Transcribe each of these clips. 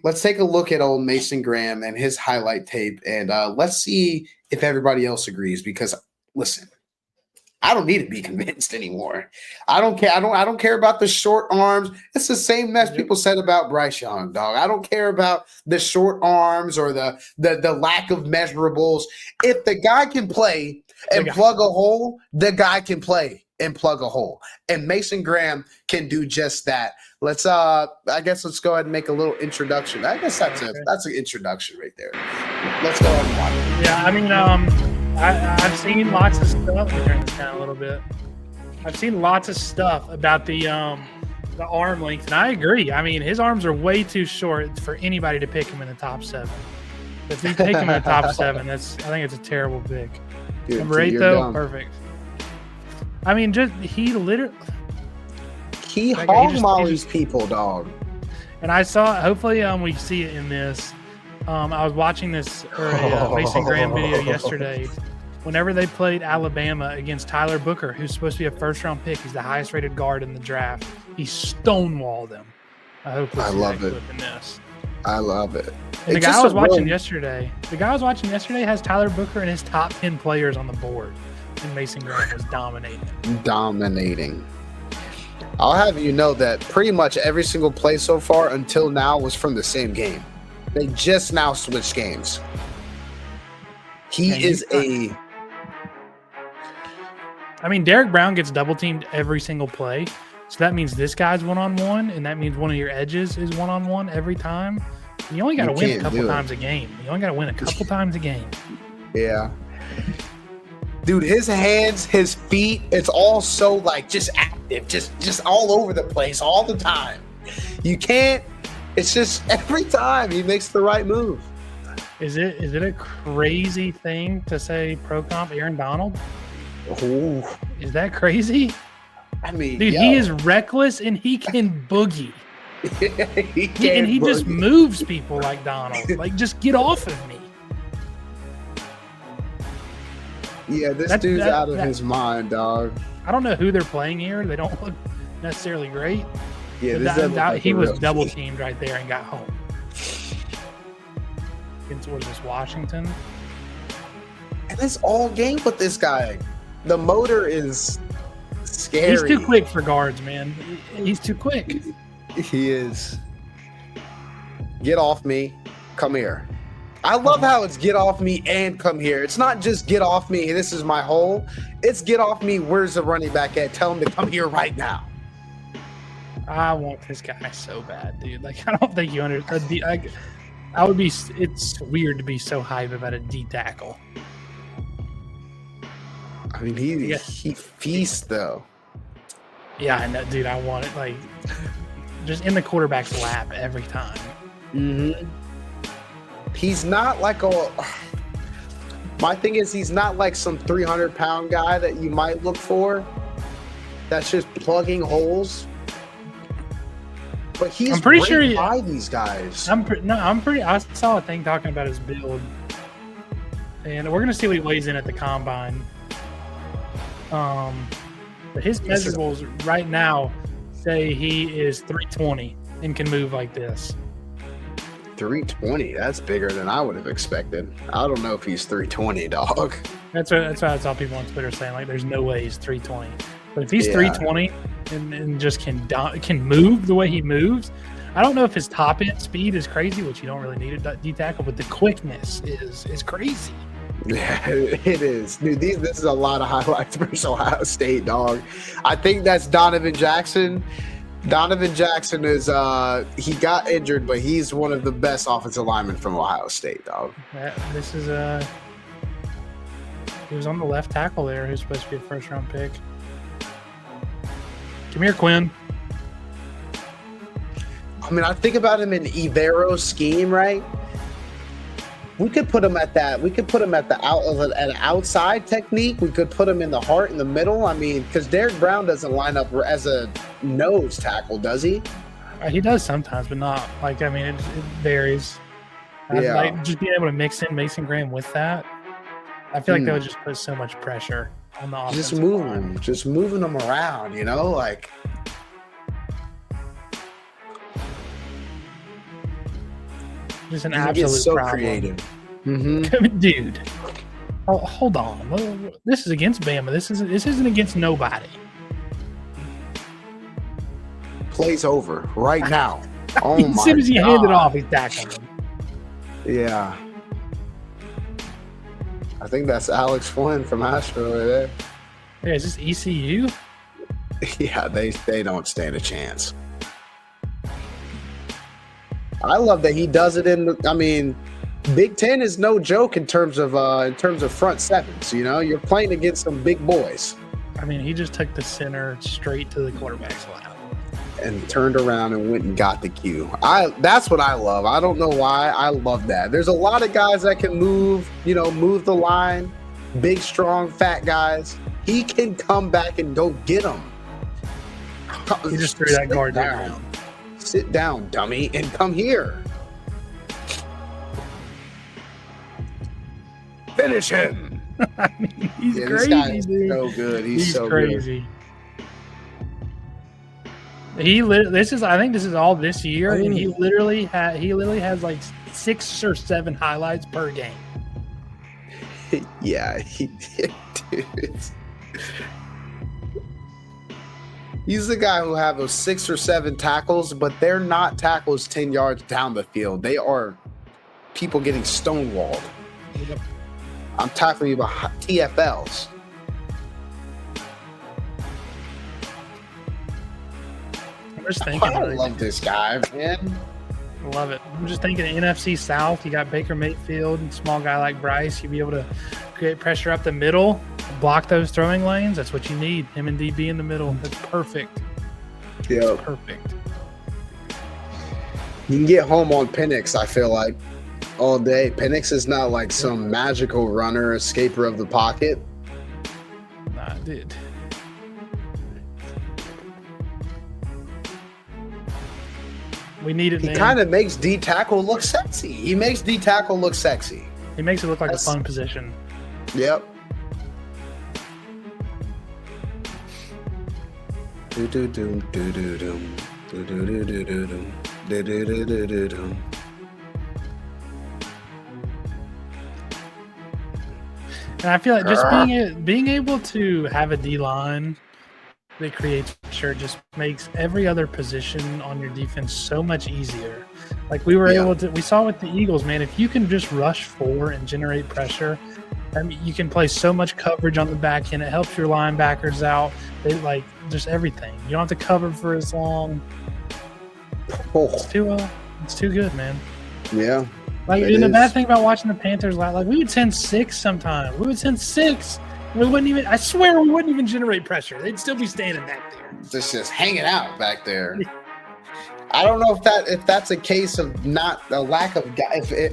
let's take a look at old Mason Graham and his highlight tape, and let's see if everybody else agrees. Because listen, I don't need to be convinced anymore. I don't care. I don't care about the short arms. It's the same mess people said about Bryce Young, dog. I don't care about the short arms or the lack of measurables. If the guy can play and plug a hole, the guy can play and plug a hole. And Mason Graham can do just that. Let's I guess let's go ahead and make a little introduction. I guess that's an introduction right there. Let's go ahead and watch it. Yeah, I mean, I've seen lots of stuff. Let me turn this down a little bit. I've seen lots of stuff about the arm length, and I agree. I mean, his arms are way too short for anybody to pick him in the top 7. If you pick him in the top 7, I think it's a terrible pick. Dude, number 8 though, dumb. Perfect. I mean, he hog mollies people, dog. And I saw. Hopefully, we see it in this. I was watching this Mason Graham video yesterday. Whenever they played Alabama against Tyler Booker, who's supposed to be a first-round pick, he's the highest-rated guard in the draft. He stonewalled him. I love it. In this. I love it. And the guy I was watching yesterday has Tyler Booker and his top 10 players on the board. And Mason Graham was dominating. I'll have you know that pretty much every single play so far until now was from the same game. They just now switched games. I mean, Derek Brown gets double teamed every single play. So that means this guy's one-on-one, and that means one of your edges is one-on-one every time. You only got to win a couple times a game. Yeah. Dude, his hands, his feet, it's all so just active, just all over the place all the time. You can't. It's just every time he makes the right move. Is it a crazy thing to say pro comp Aaron Donald? Ooh. Is that crazy? I mean, dude, he is reckless and he can boogie. he just moves people like Donald. Like, just get off of me. Yeah, this dude's out of his mind, dog. I don't know who they're playing here. They don't look necessarily great. Yeah, he was double teamed right there and got home. Towards this Washington. And it's all game with this guy. The motor is scary. He's too quick for guards, man. He's too quick. He is. Get off me. Come here. I love how it's get off me and come here. It's not just get off me, this is my hole. It's get off me, where's the running back at? Tell him to come here right now. I want this guy so bad, dude. Like, I don't think you understand. It's weird to be so hype about a D tackle. I mean, he feasts, though. Yeah, I know, dude. I want it, like, just in the quarterback's lap every time. Mm-hmm. He's not like my thing is he's not like some 300-pound guy that you might look for that's just plugging holes. But he's pretty sure by these guys. I saw a thing talking about his build. And we're gonna see what he weighs in at the combine. But his measurables right now say he is 320 and can move like this. 320, that's bigger than I would have expected. I don't know if he's 320, dog. That's what I saw people on Twitter saying, like, there's no way he's 320. But if he's 320 and just can move the way he moves, I don't know if his top end speed is crazy, which you don't really need a D tackle, but the quickness is crazy. Yeah, it is. Dude, this is a lot of highlights versus Ohio State, dog. I think that's Donovan Jackson. Donovan Jackson is he got injured, but he's one of the best offensive linemen from Ohio State, dog. This is he was on the left tackle there, who's supposed to be a first round pick. Come here, Quinn. I mean, I think about him in Ivero's scheme, right? We could put him at that. We could put him at the an outside technique. We could put him in the heart in the middle. I mean, because Derek Brown doesn't line up as a nose tackle, does he? He does sometimes, but not like. I mean, it varies. Yeah. Like, just being able to mix in Mason Graham with that, I feel like that would just put so much pressure on the offense. Just moving them around, you know, like. Just an You can absolute get so problem. creative. Mm-hmm. Dude. Oh, hold on. This is against Bama. This isn't against nobody. Plays over right now. Oh As my soon as he handed God. off, he tackled him. Yeah. I think that's Alex Flynn from Astro right there. Yeah, is this ECU? Yeah, they don't stand a chance. I love that he does it Big Ten is no joke in terms of front sevens. You know, you're playing against some big boys. I mean, he just took the center straight to the quarterback's lap. And turned around and went and got the cue. That's what I love. I don't know why. I love that. There's a lot of guys that can move the line. Big, strong, fat guys. He can come back and go get them. He just threw that guard down. Sit down, dummy, and come here. Finish him. I mean, he's This crazy, guy is dude. so good. He's so crazy. I think this is all this year, and he literally has like 6 or 7 highlights per game. good. Yeah, dude. He's the guy who have those 6 or 7 tackles, but they're not tackles 10 yards down the field. They are people getting stonewalled. Yep. I'm tackling you behind TFLs. I'm just thinking. I love this guy, man. Love it. I'm just thinking NFC South. You got Baker Mayfield, and small guy like Bryce. You'd be able to create pressure up the middle, block those throwing lanes. That's what you need. Him and DB in the middle. That's perfect. Yeah, Perfect. you can get home on Penix, I feel like, all day. Penix is not like some magical runner, escaper of the pocket. Nah, dude. We need it, He man. kind of makes D tackle look sexy. He makes D tackle look sexy. He makes it look like That's- a fun position. Yep. Do do do do do do do do do do do do do do do do do. And I feel like just being able to have a D line that creates pressure just makes every other position on your defense so much easier. Like we saw with the Eagles, man. If you can just rush 4 and generate pressure, I mean, you can play so much coverage on the back end. It helps your linebackers out. They like just everything. You don't have to cover for as long. Oh, It's too good, man. yeah. Like, It and the is. bad thing about watching the Panthers, like we would send 6 sometimes. We would send 6. We wouldn't even. I swear, we wouldn't even generate pressure. They'd still be standing back there. Just hanging out back there. I don't know if that's a case of not a lack of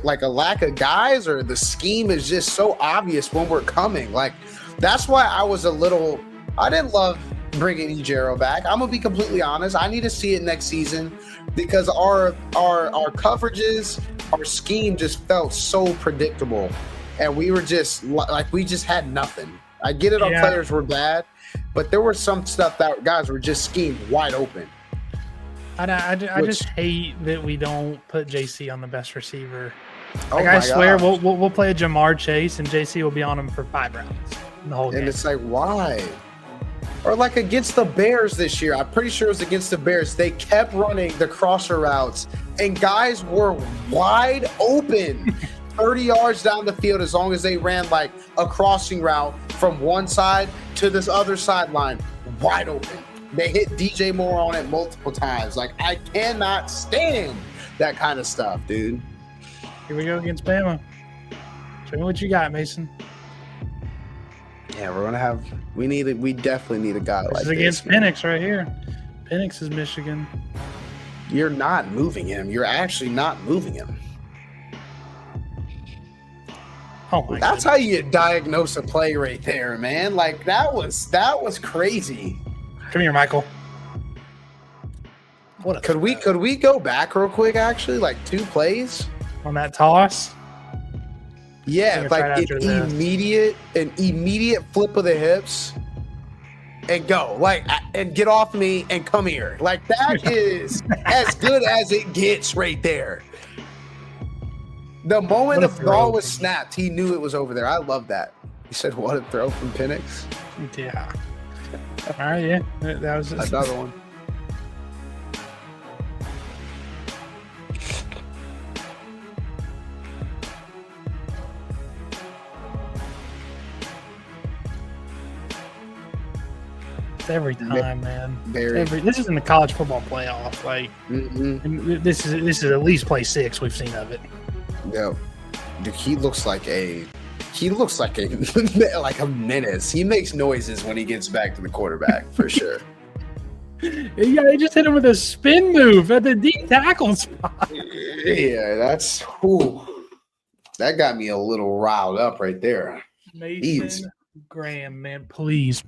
like a lack of guys, or the scheme is just so obvious when we're coming. Like that's why I didn't love bringing Ejiro back. I'm gonna be completely honest. I need to see it next season because our coverages, our scheme just felt so predictable, and we were just like we just had nothing. I get it, our Yeah. players were bad, but there was some stuff that guys were just schemed wide open. I just hate that we don't put JC on the best receiver. Oh Like my I swear, gosh. we'll play a Jamar Chase and JC will be on him for 5 rounds in the whole game. And it's like, why? Or like against the Bears this year, I'm pretty sure it was against the Bears. They kept running the crosser routes, and guys were wide open 30 yards down the field as long as they ran like a crossing route from one side to this other sideline, wide open. They hit DJ Moore on it multiple times. Like, I cannot stand that kind of stuff, dude. Here we go against Bama. Show me what you got, Mason. Yeah, we definitely need a guy This like is this. against man. Penix right here. Penix is Michigan. You're not moving him. You're actually not moving him. Oh my That's how you diagnose a play right there, man. Like that was crazy. Come here, Michael. What a Could we go back real quick? Actually, like 2 plays. on that toss? Yeah, think it's like right after an immediate flip of the hips, and go and get off me and come here. Like that is as good as it gets right there. The moment What the a ball throw. was snapped, he knew it was over there. I love that. He said, "What a throw from Penix." Yeah. All right, yeah. That was Another one. every time, man. Very. This is in the college football playoff. Like Mm-hmm. this is at least play 6 we've seen of it. Yeah. Dude, he looks like a like a menace. He makes noises when he gets back to the quarterback for sure. Yeah, they just hit him with a spin move at the deep tackle spot. Yeah, that's that got me a little riled up right there. Mason Graham, man, please,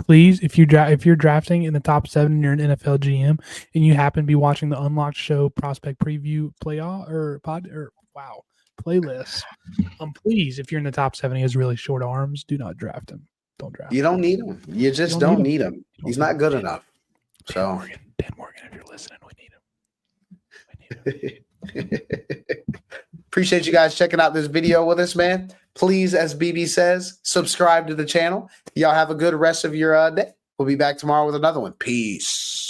if you're drafting in the top 7 and you're an NFL GM and you happen to be watching the Unlocked Show prospect preview playlist, please, if you're in the top 7, he has really short arms. Do not draft him. Don't draft. You don't need him. You just don't need him. He's not good enough. So Dan Morgan, if you're listening, we need him. Appreciate you guys checking out this video with us, man. Please, as BB says, subscribe to the channel. Y'all have a good rest of your day. We'll be back tomorrow with another one. Peace.